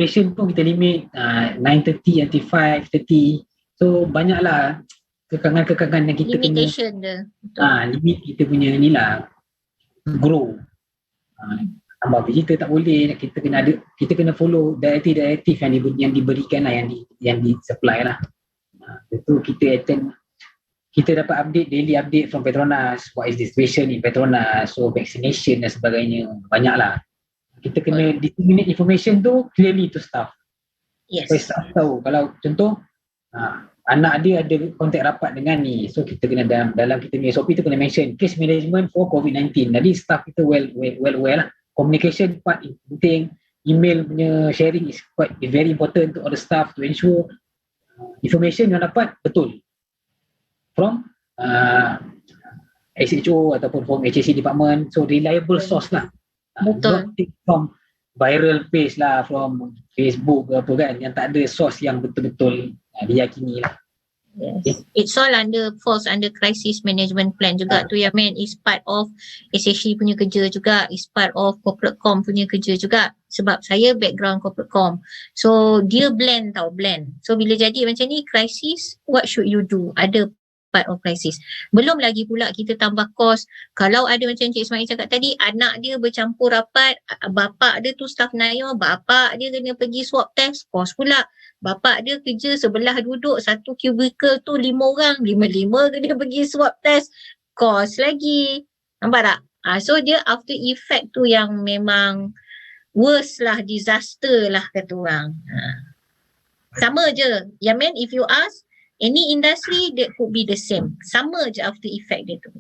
Patient pun kita limit 9:30 until 5:30. So banyaklah kekangan-kekangan yang kita limitation kena dia. Limit kita punya ni lah, grow. Tambah visitor tak boleh, kita kena follow directive yang diberikan lah, yang di supply lah. Itu kita attend, kita dapat update, daily update from Petronas, what is the situation in Petronas, so vaccination dan sebagainya, banyak lah. Kita kena disseminate information tu clearly to staff. Supaya staff tahu, kalau contoh anak dia ada kontak rapat dengan ni, so kita kena dalam kita punya SOP tu kena mention case management for COVID-19. Jadi staff kita well lah. Communication part penting, email punya sharing is very important to all the staff to ensure information yang dapat betul from SHO ataupun from HSC department, so reliable source lah. Betul. Not from viral page lah, from Facebook ke apa kan, yang tak ada source yang betul-betul diyakini lah. Yes. It's all falls under crisis management plan juga tu ya men. Is part of SHC punya kerja juga, is part of corporate com punya kerja juga. Sebab saya background corporate com, so dia blend. So bila jadi macam ni crisis, what should you do? Ada part of crisis. Belum lagi pula kita tambah kos. Kalau ada macam Cik Ismail cakap tadi, anak dia bercampur rapat, bapak dia tu staff NAYO, bapak dia kena pergi swab test, kos pula. Bapak dia kerja sebelah duduk, satu cubicle tu 5 orang, 5 kena pergi swab test, kos lagi. Nampak tak? So dia after effect tu yang memang worse lah, disaster lah kata orang. Sama je. Ya men, if you ask, any industry that could be the same. Sama je after effect dia tu.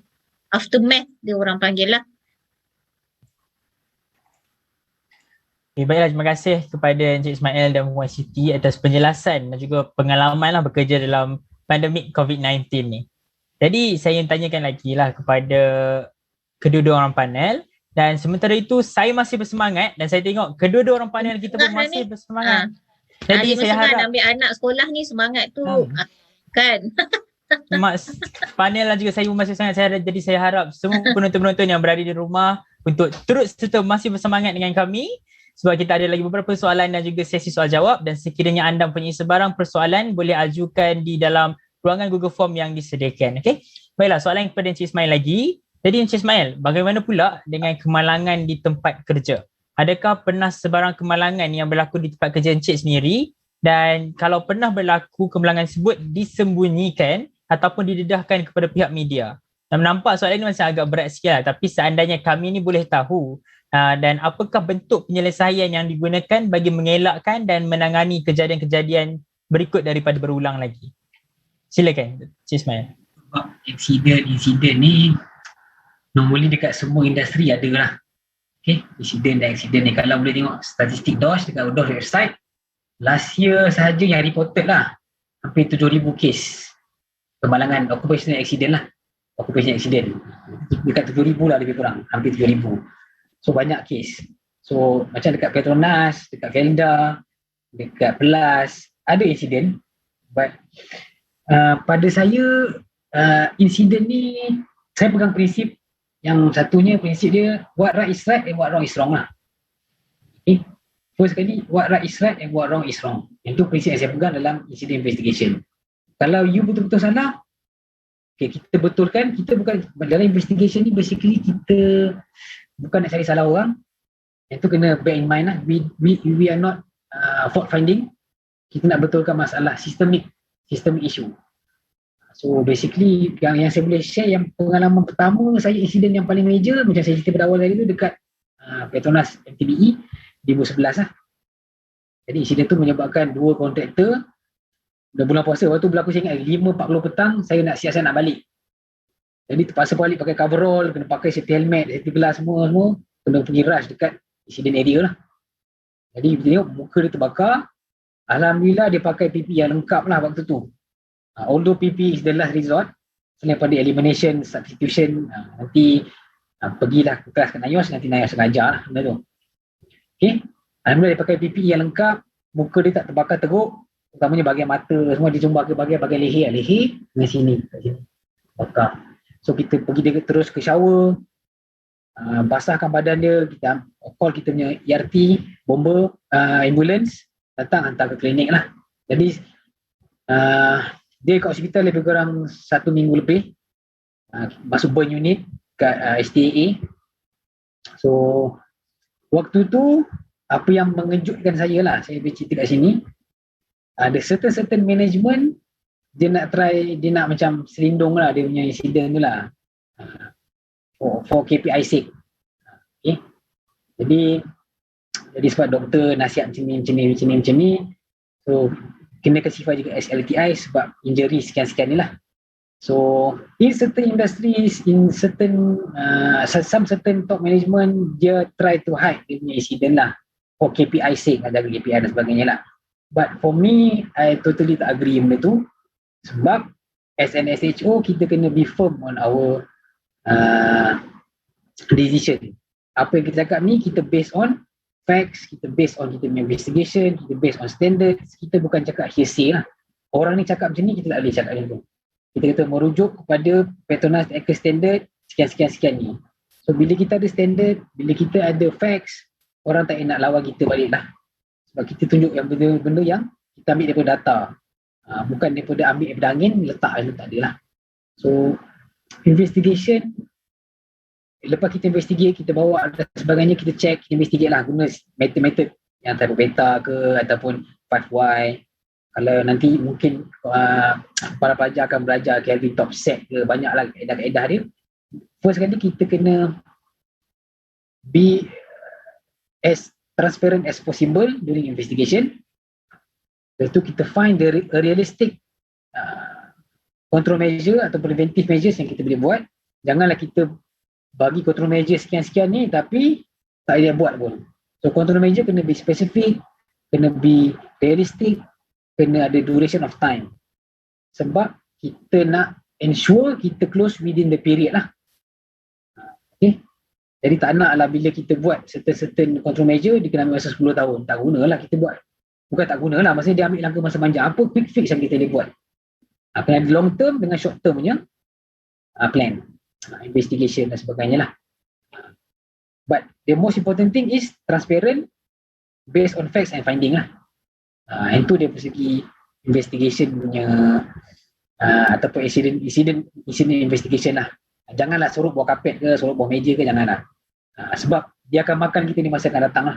Aftermath dia orang panggil lah. Okay, baiklah, terima kasih kepada Encik Ismail dan Puan Siti atas penjelasan dan juga pengalaman lah bekerja dalam pandemik COVID-19 ni. Jadi saya ingin tanyakan lagi lah kepada kedua-dua orang panel, dan sementara itu saya masih bersemangat dan saya tengok kedua-dua orang panel kita pun masih bersemangat. Jadi saya harap ambil anak sekolah ni semangat tu kan. Panel lah juga saya pun masih sangat sehat. Jadi saya harap semua penonton-penonton yang berada di rumah untuk terus serta masih bersemangat dengan kami, sebab kita ada lagi beberapa soalan dan juga sesi soal jawab, dan sekiranya anda mempunyai sebarang persoalan boleh ajukan di dalam ruangan Google Form yang disediakan. Okey. Baiklah, soalan kepada Encik Ismail lagi. Jadi Encik Ismail, bagaimana pula dengan kemalangan di tempat kerja? Adakah pernah sebarang kemalangan yang berlaku di tempat kerja Encik sendiri, dan kalau pernah berlaku kemalangan tersebut disembunyikan ataupun didedahkan kepada pihak media? Dan nampak soalan ini masih agak berat sikit lah, tapi seandainya kami ni boleh tahu dan apakah bentuk penyelesaian yang digunakan bagi mengelakkan dan menangani kejadian-kejadian berikut daripada berulang lagi? Silakan Cik Ismail. Insiden ni normally dekat semua industri ada lah. Okay, insiden ni kalau boleh tengok statistik DOS dekat DOS website, last year sahaja yang reported lah hampir 7,000 kes kemalangan occupational accident lah. Occupational accident dekat 7,000 lah lebih kurang, hampir 7,000. So banyak kes. So macam dekat Petronas, dekat Felda, dekat Pelas ada insiden. But pada saya insiden ni saya pegang prinsip yang satunya, prinsip dia what right is right and what wrong is wrong lah. Okay. First sekali, what right is right and what wrong is wrong. Itu prinsip yang saya pegang dalam incident investigation. Kalau you betul-betul salah, okay, kita betulkan. Kita bukan dalam investigation ni, basically kita bukan nak cari salah orang. Itu kena bear in mind lah. We are not fault finding. Kita nak betulkan masalah systemic issue. So basically yang saya boleh share, yang pengalaman pertama saya, insiden yang paling major macam saya cerita pada awal tadi tu, dekat Petronas MTBE 2011 lah. Jadi insiden tu menyebabkan 2 kontraktor dah bulan puasa, waktu berlaku saya ingat 5.40 petang, saya nak siap-siap nak balik. Jadi terpaksa balik pakai coverall, kena pakai safety helmet, safety glass semua, kena pergi rush dekat insiden area lah. Jadi kita tengok muka dia terbakar. Alhamdulillah dia pakai PP yang lengkap lah waktu tu. Although PP is the last resort, selain pada elimination, substitution, nanti pergilah ke kelas ke NAYOS, nanti NAYOS akan ajar lah benda tu. Okay. Alhamdulillah dia pakai PP yang lengkap, muka dia tak terbakar teruk, utamanya bahagian mata semua, dia cuma bahagian leher dengan sini, bakar. So kita pergi dia terus ke shower, basahkan badan dia, kita call kita punya ERT, bomber, ambulance, datang hantar ke klinik lah. Jadi dia kat hospital lebih kurang 1 minggu lebih, masuk burn unit kat STAA. So waktu tu apa yang mengejutkan saya lah, saya bercerita kat sini, ada certain management dia nak macam selindung lah dia punya insiden tu lah, for KPI sake. Okay. Jadi sebab doktor nasihat macam ni, so kena classify juga as LTI sebab injury sekian-sekian ni lah. So in certain industries, in certain some certain top management, dia try to hide dia punya insiden lah for KPI sake, ada KPI dan sebagainya lah. But for me, I totally tak agree benda tu, sebab as an SHO kita kena be firm on our decision. Apa yang kita cakap ni kita based on facts, kita based on kita punya investigation, kita based on standards, kita bukan cakap hearsay lah. Orang ni cakap macam ni, kita tak boleh cakap macam tu. Kita kata merujuk kepada Petronas Eco Standard sekian ni. So bila kita ada standard, bila kita ada facts, orang tak nak lawan kita balik lah. Sebab kita tunjuk yang benda-benda yang kita ambil daripada data, bukan daripada ambil daripada angin, letak dia lah. So investigation, lepas kita investigate, kita bawa dan sebagainya, kita check, kita investigate lah, guna method yang type beta ke ataupun 5Y. Kalau nanti mungkin para pelajar akan belajar Kelvin top set ke, banyaklah kaedah-kaedah dia. First kali kita kena be as transparent as possible during investigation. Lepas tu kita find a realistic control measure atau preventive measures yang kita boleh buat. Janganlah kita bagi control measure sekian-sekian ni tapi tak ada buat pun. So control measure kena be specific, kena be realistic, kena ada duration of time. Sebab kita nak ensure kita close within the period lah. Okay. Jadi tak nak lah bila kita buat certain control measure, dia kena ambil masa 10 tahun. Tak guna lah kita buat. Bukan tak guna lah, maksudnya dia ambil langkah masa panjang. Apa quick fix yang kita boleh buat? Kena ada long term dengan short term punya plan. Investigation dan sebagainya lah. But the most important thing is transparent based on facts and finding lah. Yang tu dia persegi investigation punya ataupun incident investigation lah. Janganlah suruh buah kapet ke, suruh buah meja ke, janganlah. Sebab dia akan makan kita di masa akan datang lah.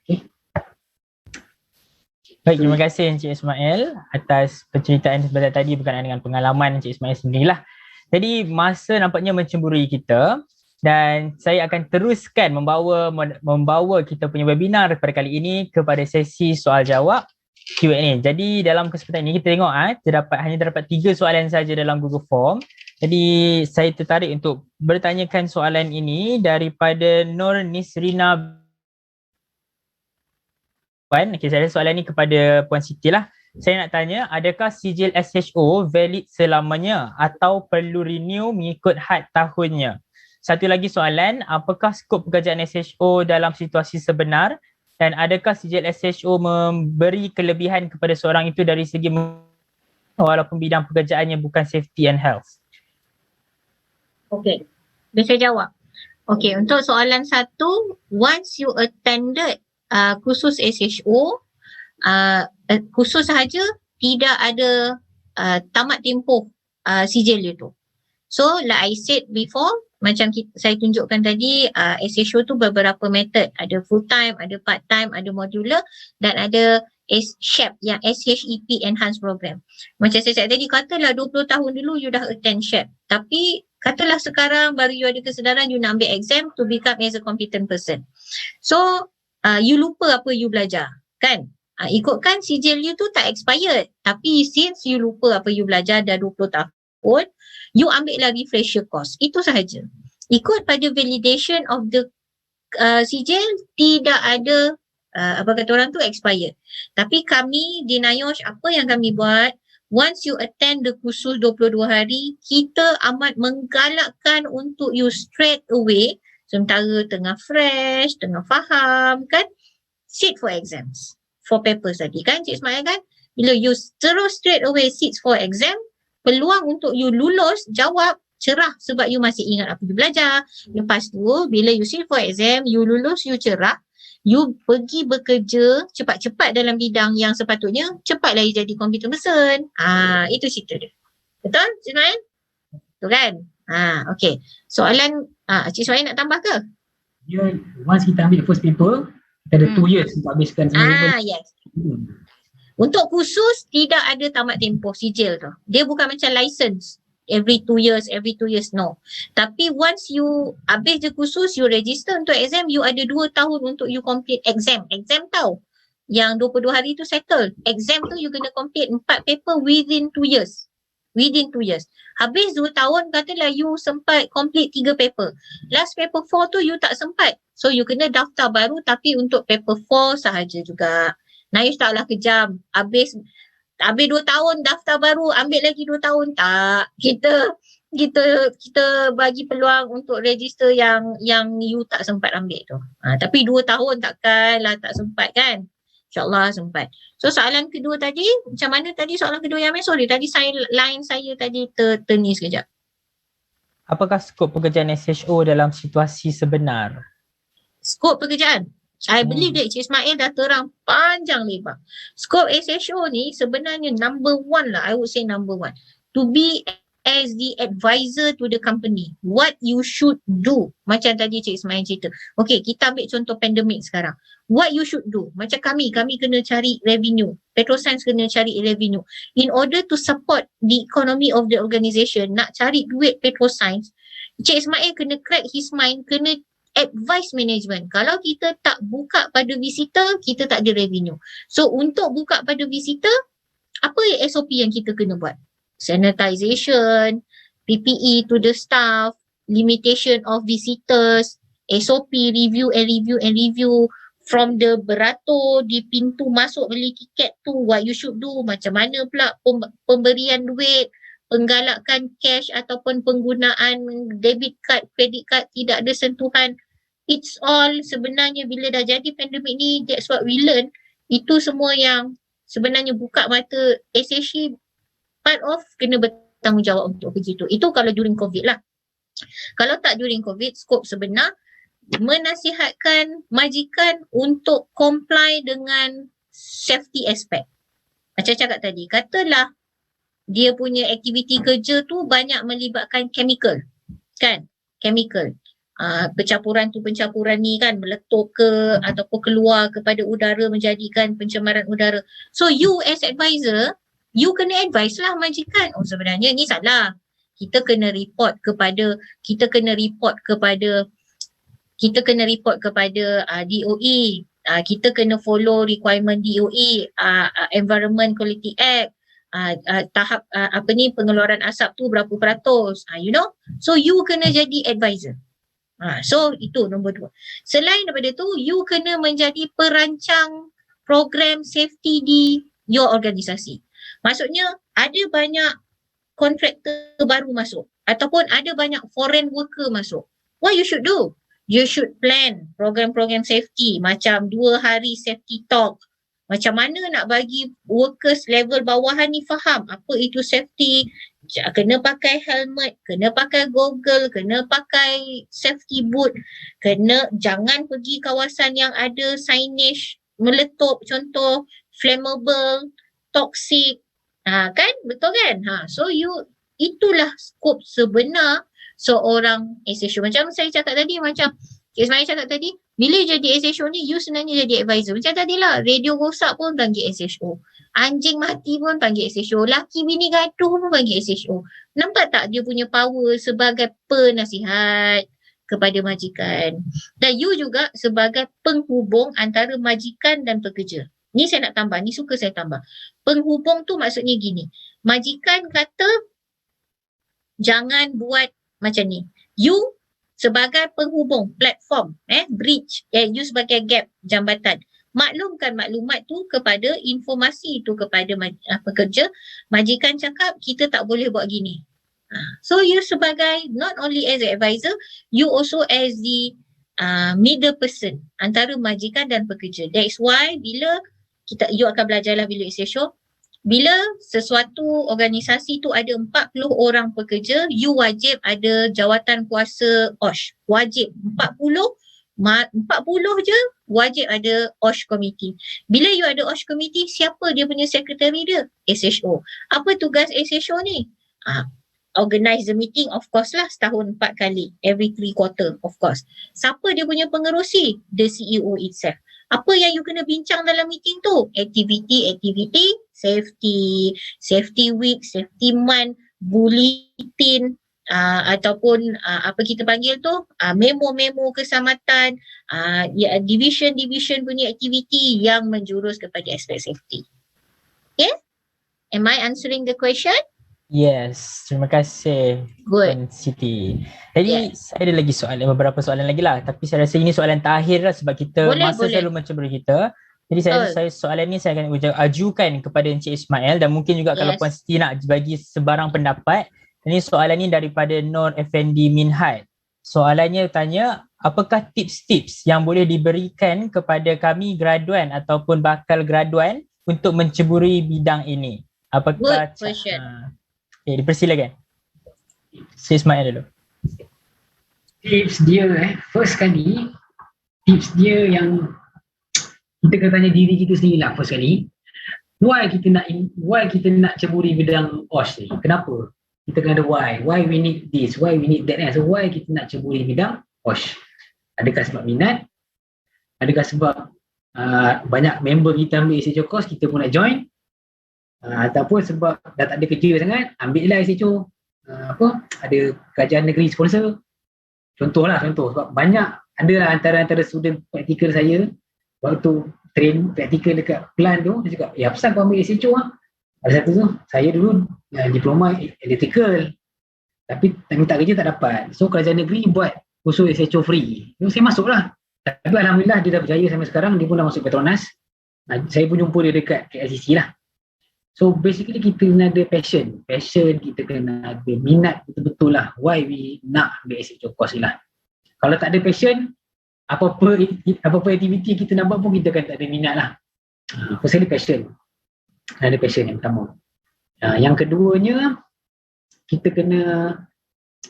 Okay. Baik, terima kasih Encik Ismail atas penceritaan sebentar tadi berkenaan dengan pengalaman Encik Ismail sendirilah. Jadi masa nampaknya mencemburui kita dan saya akan teruskan membawa kita punya webinar pada kali ini kepada sesi soal jawab Q&A. Jadi dalam kesempatan ini kita tengok hanya terdapat 3 soalan saja dalam Google Form. Jadi saya tertarik untuk bertanyakan soalan ini daripada Nur Nisrina. Okay, saya ada soalan ini kepada Puan Siti lah. Saya nak tanya, adakah sijil SHO valid selamanya atau perlu renew mengikut had tahunnya? Satu lagi soalan, apakah skop pekerjaan SHO dalam situasi sebenar dan adakah sijil SHO memberi kelebihan kepada seorang itu dari segi walaupun bidang pekerjaannya bukan safety and health? Okay, boleh saya jawab? Okay, untuk soalan 1, once you attended kursus SHO, khusus sahaja tidak ada tamat tempoh sijil itu. So like I said before, macam saya tunjukkan tadi, SHO tu beberapa method, ada full time, ada part time, ada modular dan ada SHEP yang SHEP Enhanced Program. Macam saya cakap tadi, katalah 20 tahun dulu you dah attend SHEP, tapi katalah sekarang baru you ada kesedaran you nak ambil exam to become as a competent person. So you lupa apa you belajar, kan? Ikutkan sijil you tu tak expired, tapi since you lupa apa you belajar dah 20 tahun, you ambil lah refresher course. Itu sahaja. Ikut pada validation of the sijil, tidak ada apa kata orang tu expired. Tapi kami di NIOSH, apa yang kami buat, once you attend the kursus 22 hari, kita amat menggalakkan untuk you straight away, sementara tengah fresh, tengah faham, kan, sit for exams. For papers tadi kan Cik Ismail kan, bila you terus straight away sit for exam, peluang untuk you lulus jawab cerah sebab you masih ingat apa you belajar. Lepas tu bila you sit for exam, you lulus, you cerah, You pergi bekerja cepat-cepat dalam bidang yang sepatutnya, cepatlah you jadi computer person. Itu cerita dia. Betul, Cik Ismail? Betul kan? Okay. Soalan, Cik Ismail nak tambah ke? Dia, once kita ambil first paper, kita ada 2 years untuk habiskan semua paper. Yes. Untuk khusus, tidak ada tamat tempoh sijil tu. Dia bukan macam license. Every 2 years, no. Tapi once you habis je khusus, you register untuk exam, you ada 2 tahun untuk you complete exam. Exam tau. Yang 22 hari tu settle. Exam tu you kena complete 4 paper within 2 years. Habis 2 tahun, katalah you sempat complete 3 paper. Last paper 4 tu you tak sempat. So you kena daftar baru tapi untuk paper 4 sahaja juga. Naish taklah kejam. Habis 2 tahun daftar baru, ambil lagi 2 tahun. Tak. Kita bagi peluang untuk register yang you tak sempat ambil tu. Tapi 2 tahun takkanlah tak sempat kan? InsyaAllah sempat. So soalan kedua tadi, macam mana tadi soalan kedua Yamin? Sorry, tadi line saya tadi terni sekejap. Apakah skop pekerjaan SHO dalam situasi sebenar? Skop pekerjaan? I believe that Cik Ismail dah terang panjang lebar. Skop SHO ni sebenarnya number 1 lah. I would say number 1. To be as the advisor to the company. What you should do. Macam tadi Cik Ismail cerita. Okay, kita ambil contoh pandemik sekarang. What you should do. Macam kami kena cari revenue. Petroscience kena cari revenue. In order to support the economy of the organisation, nak cari duit Petroscience, Cik Ismail kena crack his mind, kena advice management. Kalau kita tak buka pada visitor, kita tak ada revenue. So untuk buka pada visitor, apa SOP yang kita kena buat? Sanitization, PPE to the staff, limitation of visitors, SOP, review from the beratur di pintu masuk beli tiket tu, what you should do, macam mana pula pemberian duit, penggalakan cash ataupun penggunaan debit card, credit card, tidak ada sentuhan. It's all sebenarnya bila dah jadi pandemik ni, that's what we learn. Itu semua yang sebenarnya buka mata SHE part of kena bertanggungjawab untuk kerja tu. Itu kalau during COVID lah. Kalau tak during COVID, skop sebenar menasihatkan majikan untuk comply dengan safety aspect. Macam cakap tadi, katalah dia punya aktiviti kerja tu banyak melibatkan chemical. Kan? Chemical. Pencampuran ni kan meletup ke ataupun keluar kepada udara menjadikan pencemaran udara. So you as advisor, you kena advise lah majikan. Oh sebenarnya ni salah. Kita kena report kepada DOE. Kita kena follow requirement DOE, Environment Quality Act. Tahap pengeluaran asap tu berapa peratus, so you kena jadi advisor. So itu nombor 2. Selain daripada tu, you kena menjadi perancang program safety di your organisasi. Maksudnya ada banyak kontraktor baru masuk ataupun ada banyak foreign worker masuk. What you should do? You should plan program-program safety macam 2 hari safety talk. Macam mana nak bagi workers level bawahan ni faham apa itu safety, kena pakai helmet, kena pakai goggle, kena pakai safety boot, jangan pergi kawasan yang ada signage meletup, contoh flammable, toxic, kan? Betul kan? So itulah skop sebenar seorang SHO. Macam saya cakap tadi, macam Cik Ismail cakap tadi, bila jadi SHO ni, you sebenarnya jadi advisor. Macam tadilah, radio rosak pun panggil SHO. Anjing mati pun panggil SHO. Laki bini gaduh pun panggil SHO. Nampak tak dia punya power sebagai penasihat kepada majikan. Dan you juga sebagai penghubung antara majikan dan pekerja. Ni saya nak tambah, ni suka saya tambah. Penghubung tu maksudnya gini. Majikan kata, jangan buat macam ni. You sebagai penghubung, platform, bridge, you sebagai gap, jambatan. Maklumkan maklumat tu kepada informasi tu kepada pekerja. Majikan cakap kita tak boleh buat gini. So you sebagai not only as an advisor, you also as the middle person antara majikan dan pekerja. That's why bila you akan belajarlah bila SHO, bila sesuatu organisasi tu ada 40 orang pekerja, you wajib ada jawatan kuasa OSH. Wajib 40 40 je wajib ada OSH committee. Bila you ada OSH committee, siapa dia punya secretary dia? SHO. Apa tugas SHO ni? Organize the meeting, of course lah, setahun 4 kali, every 3 quarter, of course. Siapa dia punya pengerusi? The CEO itself. Apa yang you kena bincang dalam meeting tu? Activity, safety week, safety month, bulletin, ataupun apa kita panggil tu, memo-memo keselamatan, division punya aktiviti yang menjurus kepada aspek safety. Okay? Am I answering the question? Yes, terima kasih Good. Puan Siti. Jadi saya ada lagi beberapa soalan lagi lah, tapi saya rasa ini soalan terakhir lah sebab masa selalu menceburi kita. Jadi saya soalan ni saya akan ajukan kepada Encik Ismail, dan mungkin juga kalau Puan Siti nak bagi sebarang pendapat. Ini soalan ni daripada Nur Effendi Minhad. Soalannya tanya, apakah tips-tips yang boleh diberikan kepada kami graduan ataupun bakal graduan untuk menceburi bidang ini? Apakah Good question. Dipersilakan. Saya Ismail dulu. Tips dia first kali, tips dia yang kita kena tanya diri kita sendiri lah first kali. Why kita nak ceburi bidang OSH ni? Kenapa? Kita kena ada why we need this, why we need that. So why kita nak ceburi bidang OSH? Adakah sebab minat? Adakah sebab banyak member kita ambil SHO course, kita pun nak join? Ataupun sebab dah tak ada kerja sangat, ambil lah SHO, ada kerajaan negeri sponsor. Contoh sebab banyak ada lah antara student praktikal saya waktu train praktikal dekat plant tu, dia cakap, apasal kau ambil SHO lah? Ada satu tu, saya dulu diploma electrical, tapi minta kerja tak dapat. So kerajaan negeri buat kursus SHO free. So saya masuk lah. Tapi alhamdulillah dia dah berjaya sampai sekarang, dia pun dah masuk Petronas. Saya pun jumpa dia dekat KLCC lah. So basically kita kena ada passion, kita kena ada minat betul-betul lah. Why we nak ambil SHO course ni lah. Kalau tak ada passion, apa-apa aktiviti kita nak buat pun kita kan tak ada minat lah. Firstly passion. Ada passion yang pertama. Yang keduanya, kita kena,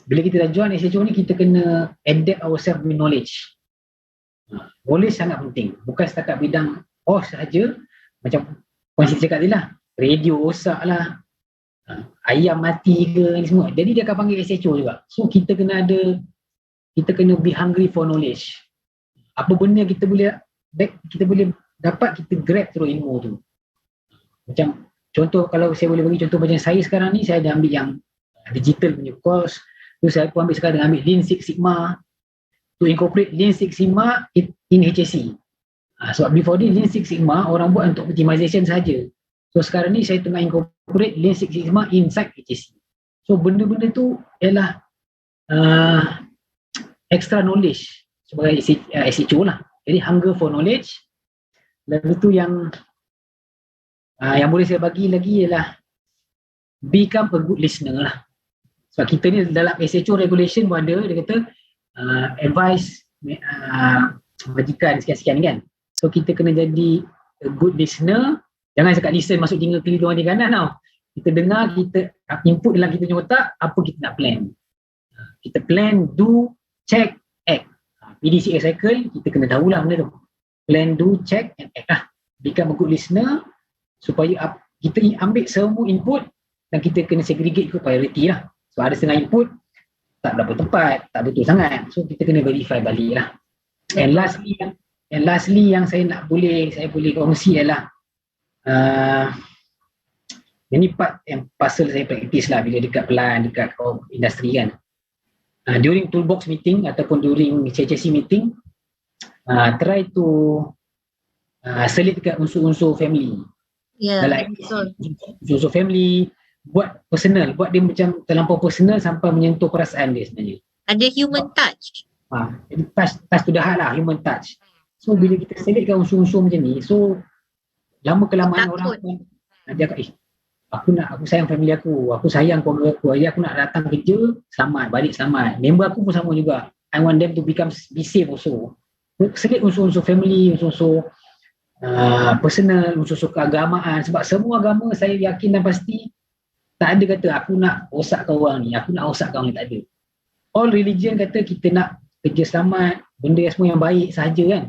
bila kita dah join SHO ni, kita kena adapt ourselves with knowledge. Knowledge sangat penting. Bukan setakat bidang OSH sahaja, macam Puan Siti cakap tadi lah, radio rosak lah, ayam mati ke ni semua. Jadi dia akan panggil SHO juga. So kita kena be hungry for knowledge. Apa benda kita boleh dapat, kita grab terus ilmu tu. Macam contoh, kalau saya boleh bagi contoh macam saya sekarang ni, saya dah ambil yang digital punya course. Tu saya pun ambil sekarang ambil Lean Six Sigma, to incorporate Lean Six Sigma in HSC. Sebab before ni Lean Six Sigma orang buat untuk optimization saja. So sekarang ni saya tengah incorporate Lean Six Sigma inside HSC. So benda-benda tu ialah extra knowledge sebagai SHO lah. Jadi hunger for knowledge. Lalu tu yang boleh saya bagi lagi ialah become a good listener lah. Sebab kita ni dalam SHO regulation pun ada, dia kata advice majikan sekian-sekian kan. So kita kena jadi a good listener. Jangan cakap listen masuk telinga kiri kanan tau. Kita dengar, kita input dalam kita punya otak apa kita nak plan. Kita plan, do, check, act. PDCA cycle, kita kena tahulah benda tu. Plan, do, check and act lah. Become a good listener supaya kita ambil semua input dan kita kena segregate ikut priority lah. So ada setengah input tak berapa tepat, tak betul sangat. So kita kena verify balik lah. And lastly yang saya boleh kongsi ialah ini part yang pasal saya praktis lah bila dekat pelan, dekat industri kan. During toolbox meeting ataupun during CCC meeting, try to selitkan unsur-unsur family. Betul. Unsur family, buat personal, buat dia macam terlampau personal sampai menyentuh perasaan dia sebenarnya. Ada human touch. Jadi touch to the heart lah, human touch. So bila kita selitkan unsur-unsur macam ni, so lama kelamaan orang pun dia cakap, aku sayang family aku sayang keluarga aku, aku nak datang kerja selamat, balik selamat. Member aku pun sama juga. I want them to be safe also. Selit unsur-unsur family, unsur-unsur personal, unsur-unsur keagamaan. Sebab semua agama saya yakin dan pasti tak ada kata aku nak rosakkan orang ni, aku nak rosakkan orang ni, tak ada. All religion kata kita nak kerja selamat, benda semua yang baik sahaja kan.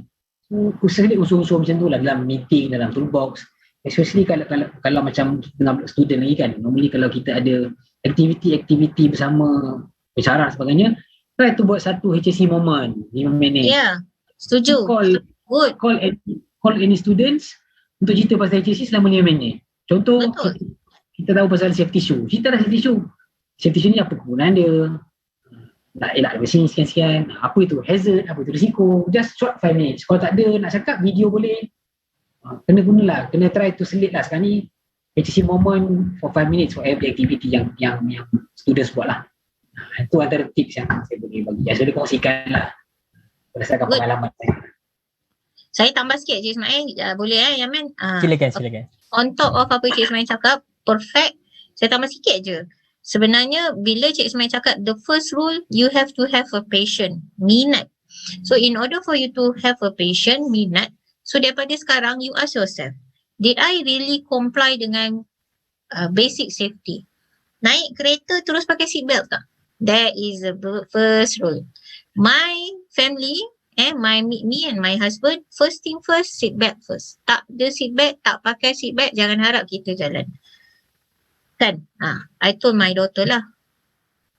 So, aku selit unsur-unsur macam tu lah dalam meeting, dalam toolbox. Especially kalau macam kita tengah student lagi kan, normally kalau kita ada aktiviti bersama, bicara dan sebagainya, try to buat satu HSC moment 5 minit. Ya, setuju. Good. Call any students untuk cerita pasal HSC selama 5 minit. Contoh, kita tahu pasal safety shoe. Cerita dah safety shoe. Safety shoe ni apa kegunaan dia? Nak elak dari sini sekian-sekian. Apa itu hazard, apa itu risiko. Just short 5 minutes. Kalau tak ada nak cakap, video boleh. Kena gunalah, kena try to selit lah sekarang ni HSC moment for 5 minutes for every activity yang students buat lah. Itu antara tips yang saya boleh bagi. Yang saya boleh kongsikan lah berdasarkan pengalaman saya. Saya tambah sikit Cik Ismail, boleh Yamin? Silakan. On top of apa Cik Ismail cakap, perfect. Saya tambah sikit je. Sebenarnya bila Cik Ismail cakap, the first rule, you have to have a passion, minat. So in order for you to have a passion, minat, so daripada sekarang you ask yourself, did I really comply dengan basic safety? Naik kereta terus pakai seatbelt tak? That is the first rule. My family, me and my husband, first thing first, seatbelt first. Tak ada seatbelt, tak pakai seatbelt, jangan harap kita jalan. Kan? I told my daughter lah.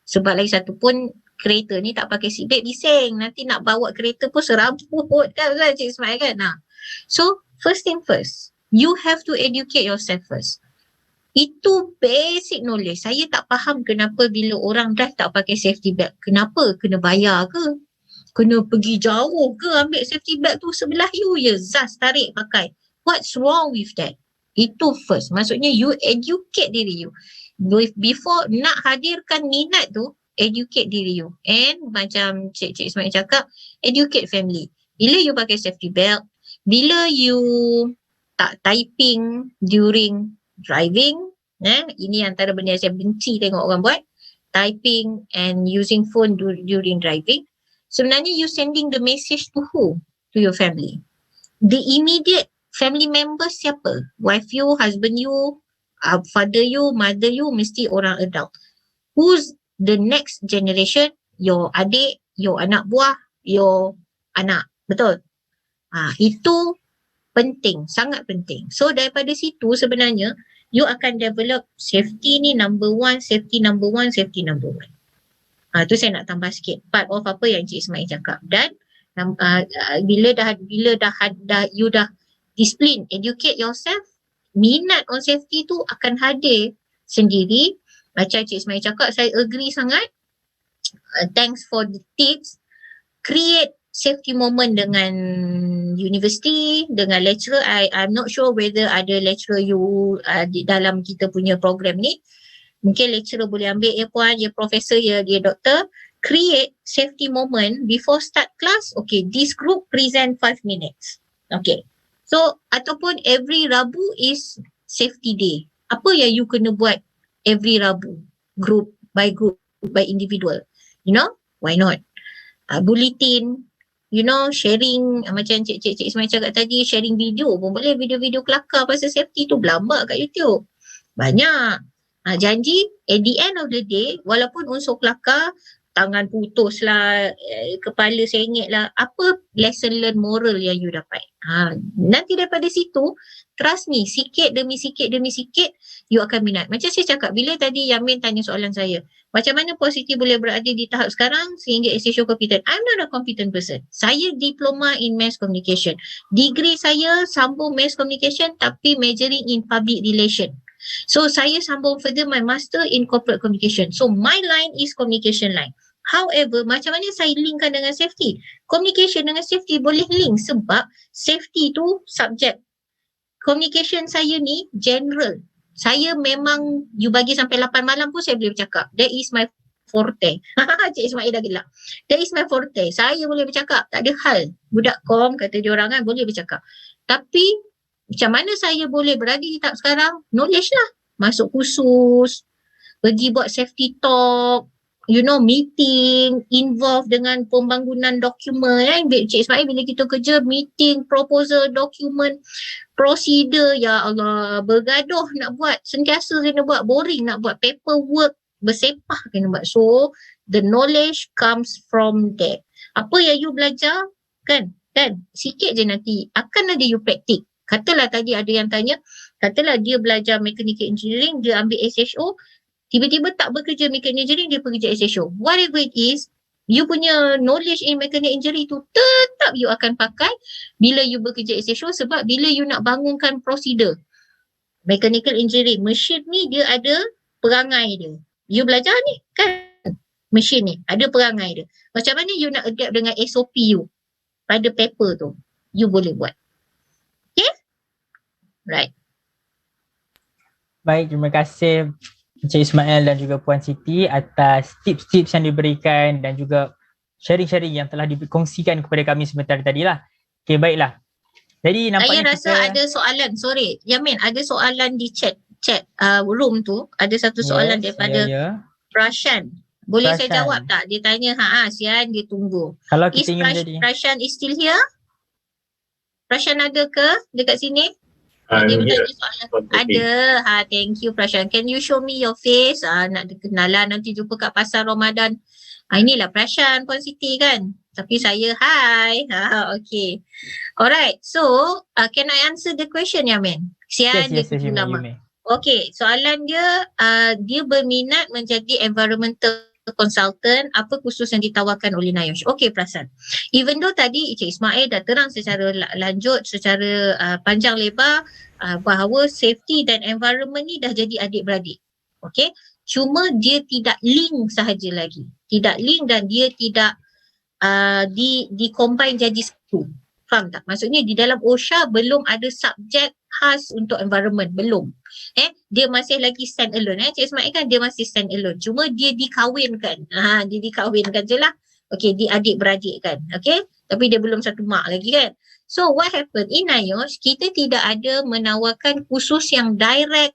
Sebab lagi satu pun, kereta ni tak pakai seatbelt, bising. Nanti nak bawa kereta pun serabut kan Cik Ismail kan? So, first thing first, you have to educate yourself first. Itu basic knowledge. Saya tak faham kenapa bila orang drive tak pakai safety belt. Kenapa? Kena bayar ke? Kena pergi jauh ke ambil safety belt tu sebelah you je? Zas tarik pakai. What's wrong with that? Itu first. Maksudnya you educate diri you. Before nak hadirkan minat tu, educate diri you. And macam Cik Ismail cakap, educate family. Bila you pakai safety belt, bila you tak typing during driving, ini antara benda yang saya benci tengok orang buat, typing and using phone during driving. Sebenarnya you sending the message to who? To your family. The immediate family members siapa? Wife you, husband you, father you, mother you, mesti orang adult. Who's the next generation? Your adik, your anak buah, your anak. Betul? Itu penting, sangat penting. So daripada situ sebenarnya you akan develop safety ni number one. Tu saya nak tambah sikit part of apa yang Cik Ismail cakap. Dan bila dah you dah discipline, educate yourself, minat on safety tu akan hadir sendiri. Macam Cik Ismail cakap, saya agree sangat. Thanks for the tips. Create safety moment dengan university, dengan lecturer. I'm not sure whether ada lecturer you di dalam kita punya program ni. Mungkin lecturer boleh ambil, ya puan, ya profesor, ya doktor. Create safety moment before start class. Okay, this group present 5 minutes. Okay. So, ataupun every Rabu is safety day. Apa yang you kena buat every Rabu? Group by individual. You know, why not? Bulletin, sharing, macam Cik Ismail cakap tadi, sharing video pun boleh, video-video kelakar pasal safety tu berlambak kat YouTube. Banyak. Janji, at the end of the day, walaupun unsur kelakar, tangan putus lah, kepala sengit lah, apa lesson learn moral yang you dapat? Nanti daripada situ, trust me, sikit demi sikit, you akan minat. Macam saya cakap, bila tadi Yamin tanya soalan saya, macam mana positif boleh berada di tahap sekarang sehingga essential competent? I'm not a competent person. Saya diploma in mass communication. Degree saya sambung mass communication tapi majoring in public relation. So saya sambung further my master in corporate communication. So my line is communication line. However, macam mana saya linkkan dengan safety? Communication dengan safety boleh link sebab safety tu subjek. Communication saya ni general. Saya memang, you bagi sampai 8 malam pun saya boleh bercakap. That is my forte. Cik Ismail dah gelak. That is my forte. Saya boleh bercakap. Tak ada hal. Budak kom, kata diorang kan, boleh bercakap. Tapi, macam mana saya boleh berada di tahap sekarang? Knowledge lah. Masuk khusus, pergi buat safety talk, meeting, involve dengan pembangunan dokumen. Cik Ismail bila kita kerja, meeting, proposal, dokumen, prosedur, ya Allah, bergaduh nak buat, sentiasa kena buat, boring nak buat, paperwork, bersepah kena buat. So, the knowledge comes from there. Apa yang you belajar kan sikit je nanti akan ada you praktik. Katalah tadi ada yang tanya, katalah dia belajar mechanical engineering, dia ambil SHO, tiba-tiba tak bekerja mechanical engineering, dia bekerja SHO. Whatever it is, you punya knowledge in mechanical engineering tu tetap you akan pakai bila you bekerja SHO, sebab bila you nak bangunkan prosedur mechanical engineering, mesin ni dia ada perangai dia. You belajar ni kan, mesin ni ada perangai dia. Macam mana you nak adapt dengan SOP you pada paper tu, you boleh buat. Okay? Right. Baik, terima kasih Encik Ismail dan juga Puan Siti atas tips-tips yang diberikan dan juga sharing-sharing yang telah dikongsikan kepada kami sebentar tadi lah. Okay, baiklah. Jadi Saya nampaknya rasa ada soalan, sorry Yamin, ada soalan di chat room tu, ada satu soalan daripada Prashan. Boleh Prashan. saya jawab tak? Dia tanya, Sian dia tunggu. Kalau kita ingin menjadi Prashan is still here? Prashan ada ke dekat sini? Dia I'm here. bertanya soalan. Ada. Thank you Prashan. Can you show me your face? Nak kenalan nanti jumpa kat pasar Ramadan. Inilah Prashan, Puan Siti kan? Tapi saya hi. Okay. Alright. So, can I answer the question Yamin? Sian dia tunggu lama. Okay, soalan dia, dia berminat menjadi environmental consultant, apa kursus yang ditawarkan oleh NIOSH? Okay, Prasan. Even though tadi Encik Ismail dah terang secara lanjut, secara panjang lebar, bahawa safety dan environment ni dah jadi adik-beradik. Okay, cuma dia tidak link sahaja lagi. Tidak link dan dia tidak di-combine jadi satu. Faham tak? Maksudnya di dalam OSHA belum ada subjek khas untuk environment, belum. Dia masih lagi stand alone. Cik Ismail kan dia masih stand alone. Cuma dia dikahwinkan. Dia dikahwinkan je lah. Okay, dia adik-beradik kan. Okay, tapi dia belum satu mak lagi kan. So what happened in NIOSH, kita tidak ada menawarkan khusus yang direct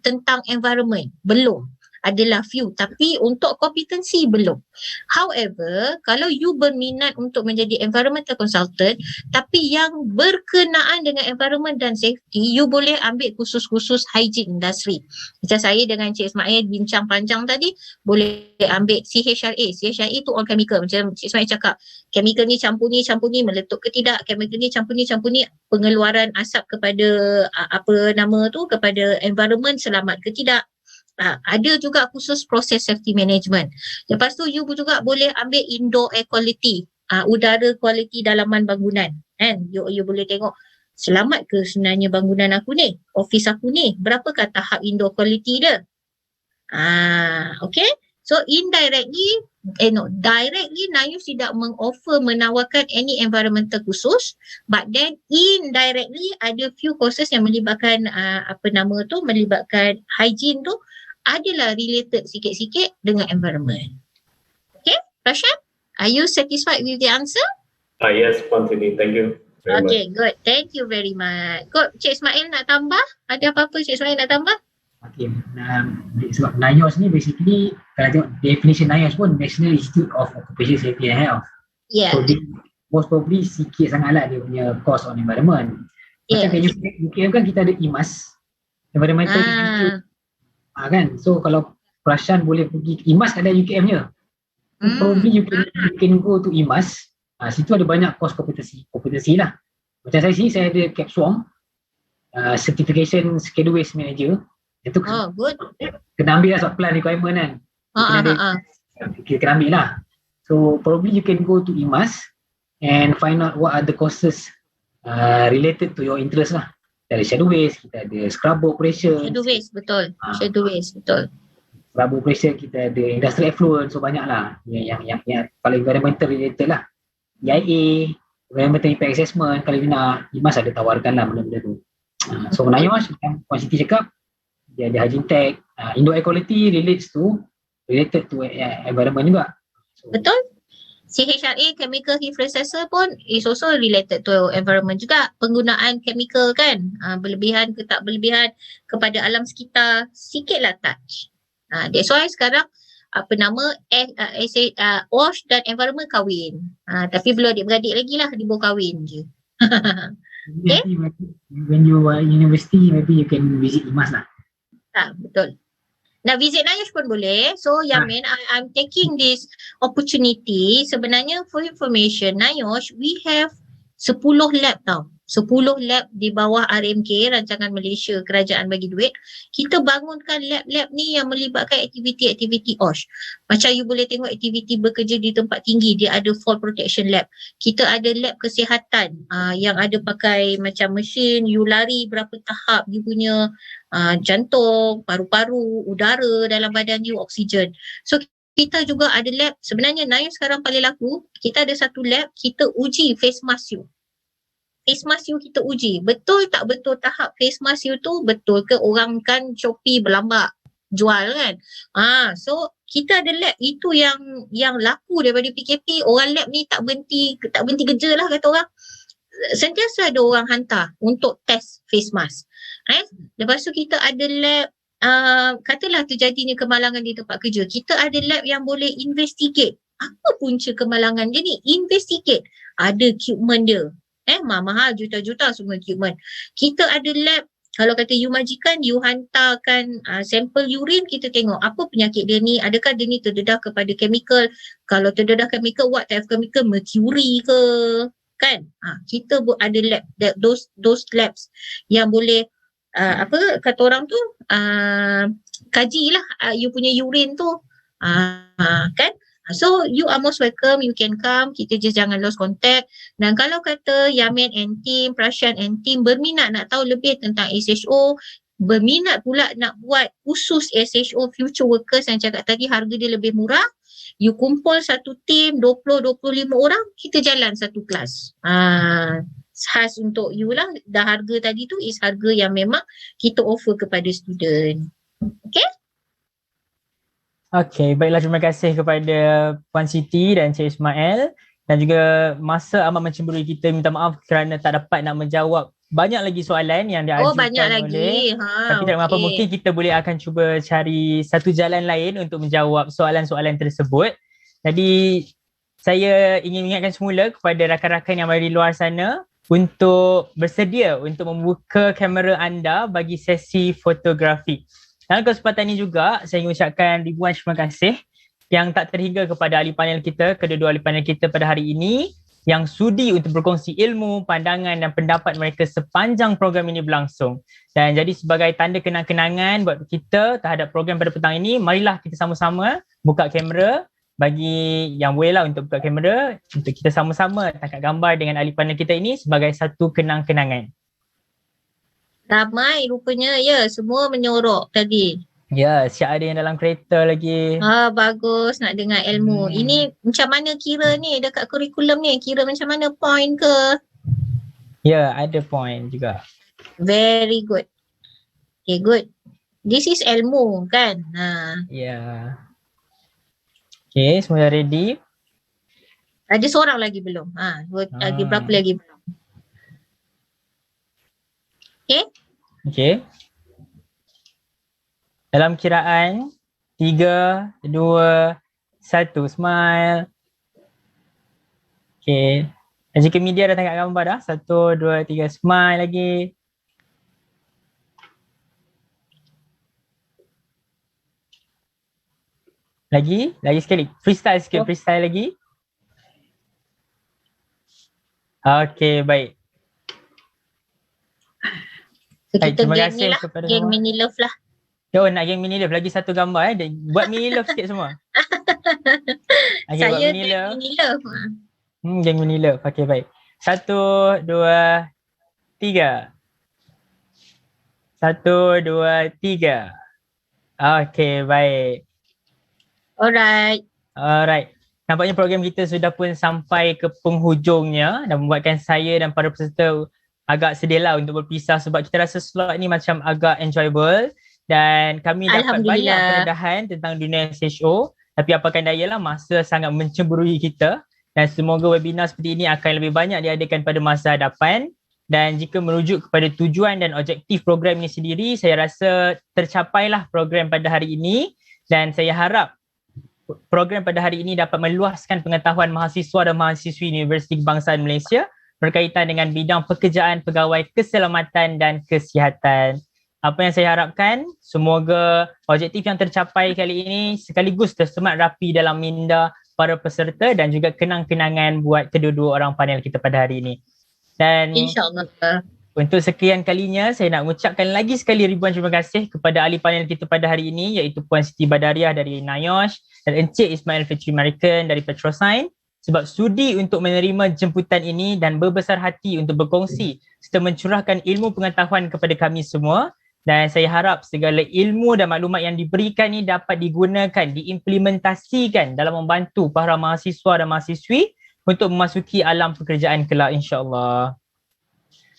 tentang environment. Belum. Adalah few, tapi untuk kompetensi belum. However, kalau you berminat untuk menjadi environmental consultant tapi yang berkenaan dengan environment dan safety, you boleh ambil khusus-khusus hygiene industry. Macam saya dengan Cik Ismail bincang panjang tadi, boleh ambil CHRA. CHRA tu on chemical. Macam Cik Ismail cakap, chemical ni campur ni meletup ke tidak, chemical ni campur ni pengeluaran asap kepada kepada environment selamat ke tidak. Ada juga khusus proses safety management. Lepas tu you juga boleh ambil indoor air quality, udara kualiti dalaman bangunan kan. You boleh tengok selamat ke sebenarnya bangunan aku ni, office aku ni, berapakah tahap indoor quality dia. Okay, so directly NIOSH tidak menawarkan any environmental khusus, but then indirectly ada few courses yang melibatkan melibatkan hygiene tu, adalah related sikit-sikit dengan environment. Okay, Prashan, are you satisfied with the answer? Yes, Puan Siti. Thank you very much. Okay, good. Thank you very much. Good. Cik Ismail nak tambah? Ada apa-apa Cik Ismail nak tambah? Okay, sebab NIOSH ni basically, kalau tengok definition NIOSH pun National Institute of Occupational Safety and Health. Yeah. So most probably sikit sangatlah dia punya course on environment. Macam kat UKM kan kita ada IMAS, Environmental Institute. Kan, so kalau Prashan boleh pergi IMAS, ada UKM-nya. Probably you can go to IMAS. Situ ada banyak course kompetensi lah. Macam saya sini, saya ada CAPSWAM, Certification Schedule Waste Manager. Itu kena ambil lah sebab plan requirement kan. Kena ambil lah. So probably you can go to IMAS and find out what are the courses related to your interest lah. Kita ada shadow waste, kita ada scrubber operation. Shadow waste, betul. Scrubber operation, kita ada industrial effluent, so banyak lah yang kalau environmental related lah. EIA, environmental impact assessment, kalau nak IMAS ada tawarkan lah benda-benda tu. So NIOSH, macam Puan Siti cakap, dia ada hygiene tech, indoor air quality related to environment juga. So, betul. CHRA, chemical heat processor pun is also related to environment juga. Penggunaan chemical kan, berlebihan ke tak berlebihan kepada alam sekitar, sikitlah touch. That's why sekarang OSH dan environment kahwin. Tapi belum adik-beradik lagi lah, dia baru kahwin je. Okay? When you are in university, maybe you can visit IMAS lah. Betul. Nak visit NIOSH pun boleh. So Yamin, I'm taking this opportunity. Sebenarnya for information, NIOSH, we have 10 lab tau. 10 lab di bawah RMK, Rancangan Malaysia Kerajaan Bagi Duit. Kita bangunkan lab-lab ni yang melibatkan aktiviti-aktiviti OSH. Macam you boleh tengok aktiviti bekerja di tempat tinggi, dia ada fall protection lab. Kita ada lab kesihatan yang ada pakai macam mesin, you lari berapa tahap, you punya jantung, paru-paru, udara dalam badan you, oksigen. So kita juga ada lab, sebenarnya NIOSH sekarang paling laku, kita ada satu lab, kita uji face mask you. Face mask you kita uji, betul tak betul tahap face mask you tu, betul ke orang kan Shopee berlambak jual kan. So kita ada lab itu yang laku daripada PKP. Orang lab ni tak berhenti kerja lah kata orang. Sentiasa ada orang hantar untuk test face mask. Lepas tu kita ada lab, katalah terjadinya kemalangan di tempat kerja, kita ada lab yang boleh investigate apa punca kemalangan dia ni, investigate. Ada equipment dia, mahal juta-juta semua equipment. Kita ada lab, kalau kata you majikan, you hantarkan sampel urine, kita tengok apa penyakit dia ni, adakah dia ni terdedah kepada chemical. Kalau terdedah chemical, what type of chemical, mercury ke, kan? Kita ada lab, those labs yang boleh apa kata orang tu, kajilah you punya urine tu, kan? So you are most welcome, you can come, kita just jangan lost contact. Dan kalau kata Yamin and team, Prashan and team berminat nak tahu lebih tentang SHO, berminat pula nak buat khusus SHO future workers yang cakap tadi harga dia lebih murah, you kumpul satu team 20-25 orang, kita jalan satu kelas. Khas untuk you lah, dah harga tadi tu is harga yang memang kita offer kepada student. Okay? Okay, baiklah, terima kasih kepada Puan Siti dan Cik Ismail, dan juga masa amat mencemburui kita. Minta maaf kerana tak dapat nak menjawab banyak lagi soalan yang diajukan banyak lagi. Tapi tak apa, mungkin kita boleh akan cuba cari satu jalan lain untuk menjawab soalan-soalan tersebut. Jadi saya ingin ingatkan semula kepada rakan-rakan yang berada di luar sana untuk bersedia untuk membuka kamera anda bagi sesi fotografi. Dalam kesempatan ini juga, saya ingin ucapkan ribuan terima kasih yang tak terhingga kepada ahli panel kita, kedua-dua ahli panel kita pada hari ini yang sudi untuk berkongsi ilmu, pandangan dan pendapat mereka sepanjang program ini berlangsung. Dan jadi sebagai tanda kenang-kenangan buat kita terhadap program pada petang ini, marilah kita sama-sama buka kamera, bagi yang boleh lah untuk buka kamera, untuk kita sama-sama tangkap gambar dengan ahli panel kita ini sebagai satu kenang-kenangan. Ramai rupanya, ya, semua menyorok tadi. Ya, siap ada yang dalam kereta lagi. Bagus nak dengar ilmu. Ini macam mana kira ni dekat kurikulum ni? Kira macam mana point ke? Ya, ada point juga. Very good. Okay, good. This is ilmu kan? Ya. Okay, semua dah ready? Ada seorang lagi belum? Lagi berapa lagi belum? Okay? Okay. Dalam kiraan 3, 2, 1, smile. Okay. Dan jika media dah tangkap gambar dah, 1, 2, 3, smile lagi. Lagi sekali. Freestyle sikit, freestyle lagi. Okay, baik. So kita terima geng kasih ni lah, kepada geng semua. mini love lah. Nak geng mini love, lagi satu gambar buat mini love sikit semua. Okay, buat Saya mini geng love. mini love. Geng mini love, okay baik. 1, 2, 3. 1, 2, 3. Okay, baik. Alright. Nampaknya program kita sudah pun sampai ke penghujungnya dan membuatkan saya dan para peserta agak sedih lah untuk berpisah sebab kita rasa slot ni macam agak enjoyable dan kami dapat banyak peredahan tentang dunia SHO, tapi apakan daya lah, masa sangat mencemburui kita dan semoga webinar seperti ini akan lebih banyak diadakan pada masa hadapan. Dan jika merujuk kepada tujuan dan objektif program ini sendiri, saya rasa tercapailah program pada hari ini dan saya harap program pada hari ini dapat meluaskan pengetahuan mahasiswa dan mahasiswi Universiti Kebangsaan Malaysia berkaitan dengan bidang pekerjaan pegawai keselamatan dan kesihatan. apa yang saya harapkan, semoga objektif yang tercapai kali ini sekaligus tersemat rapi dalam minda para peserta dan juga kenang-kenangan buat kedua-dua orang panel kita pada hari ini. Dan InsyaAllah. untuk sekian kalinya, saya nak mengucapkan lagi sekali ribuan terima kasih kepada ahli panel kita pada hari ini, iaitu Puan Siti Badariah dari NIOSH dan Encik Ismail Fitri American dari Petrosign, sebab sudi untuk menerima jemputan ini dan berbesar hati untuk berkongsi serta mencurahkan ilmu pengetahuan kepada kami semua. Dan saya harap segala ilmu dan maklumat yang diberikan ini dapat digunakan, diimplementasikan dalam membantu para mahasiswa dan mahasiswi untuk memasuki alam pekerjaan kelak, insya-Allah.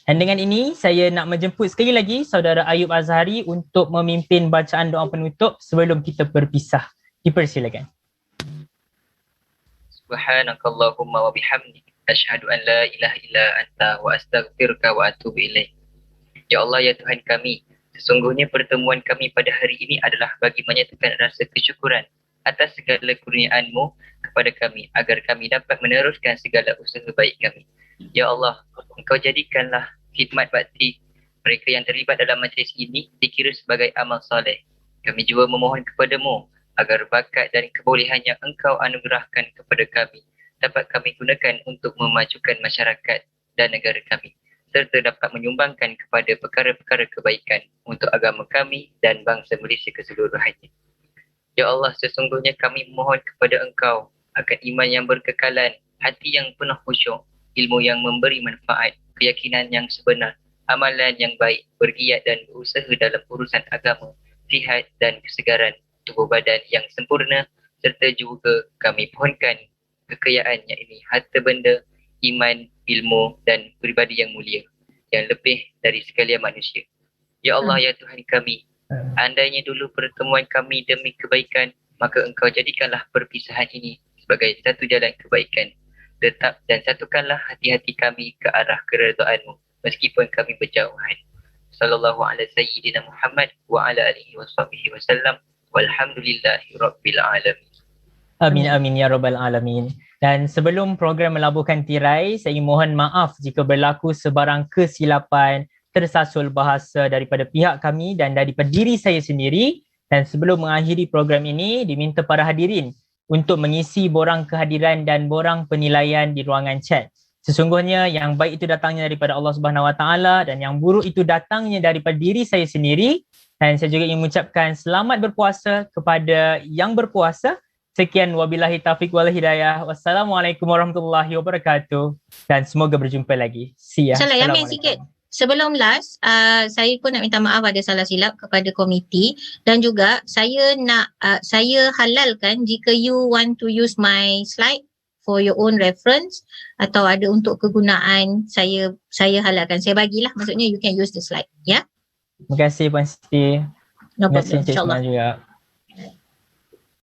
Dan dengan ini, saya nak menjemput sekali lagi Saudara Ayub Azhari untuk memimpin bacaan doa penutup sebelum kita berpisah. Dipersilakan. Subhanakallahumma wa bihamdik asyhadu an la ilaha illa anta wa astaghfiruka wa atubu ilaik. Ya Allah, ya Tuhan kami, sesungguhnya pertemuan kami pada hari ini adalah bagi menyatakan rasa kesyukuran atas segala kurniaan-Mu kepada kami agar kami dapat meneruskan segala usaha baik kami. Ya Allah, Engkau jadikanlah khidmat bakti mereka yang terlibat dalam majlis ini dikira sebagai amal soleh. Kami juga memohon kepada-Mu agar bakat dan kebolehan yang Engkau anugerahkan kepada kami dapat kami gunakan untuk memajukan masyarakat dan negara kami, serta dapat menyumbangkan kepada perkara-perkara kebaikan untuk agama kami dan bangsa Malaysia keseluruhannya. Ya Allah, sesungguhnya kami memohon kepada Engkau akan iman yang berkekalan, hati yang penuh khusyuk, ilmu yang memberi manfaat, keyakinan yang sebenar, amalan yang baik, bergiat dan berusaha dalam urusan agama, sihat dan kesegaran tubuh badan yang sempurna, serta juga kami pohonkan kekayaan yakni harta benda, iman, ilmu dan pribadi yang mulia yang lebih dari sekalian manusia. Ya Allah, ya Tuhan kami, andainya dulu pertemuan kami demi kebaikan, maka Engkau jadikanlah perpisahan ini sebagai satu jalan kebaikan. Tetap dan satukanlah hati-hati kami ke arah keredaan-Mu meskipun kami berjauhan. Sallallahu ala sayyidina Muhammad wa ala alihi wa sahbihi wasallam walhamdulillahi rabbil alamin. Amin amin ya rabbal alamin. Dan sebelum program melabuhkan tirai, saya ingin mohon maaf jika berlaku sebarang kesilapan, tersasul bahasa daripada pihak kami dan daripada diri saya sendiri. Dan sebelum mengakhiri program ini, diminta para hadirin untuk mengisi borang kehadiran dan borang penilaian di ruangan chat. Sesungguhnya yang baik itu datangnya daripada Allah Subhanahu Wa Taala dan yang buruk itu datangnya daripada diri saya sendiri. Dan saya juga ingin mengucapkan selamat berpuasa kepada yang berpuasa. Sekian wabillahi taufiq wal hidayah. Wassalamualaikum warahmatullahi wabarakatuh dan semoga berjumpa lagi. See ya. Salah Yamin sikit. Sebelum last, saya pun nak minta maaf ada salah silap kepada komiti dan juga saya nak saya halalkan jika you want to use my slide for your own reference atau ada untuk kegunaan, saya halalkan. Saya bagilah, maksudnya you can use the slide, ya. Terima kasih Puan Siti. No Terima kasih problem, Encik insyaAllah. Ismail juga.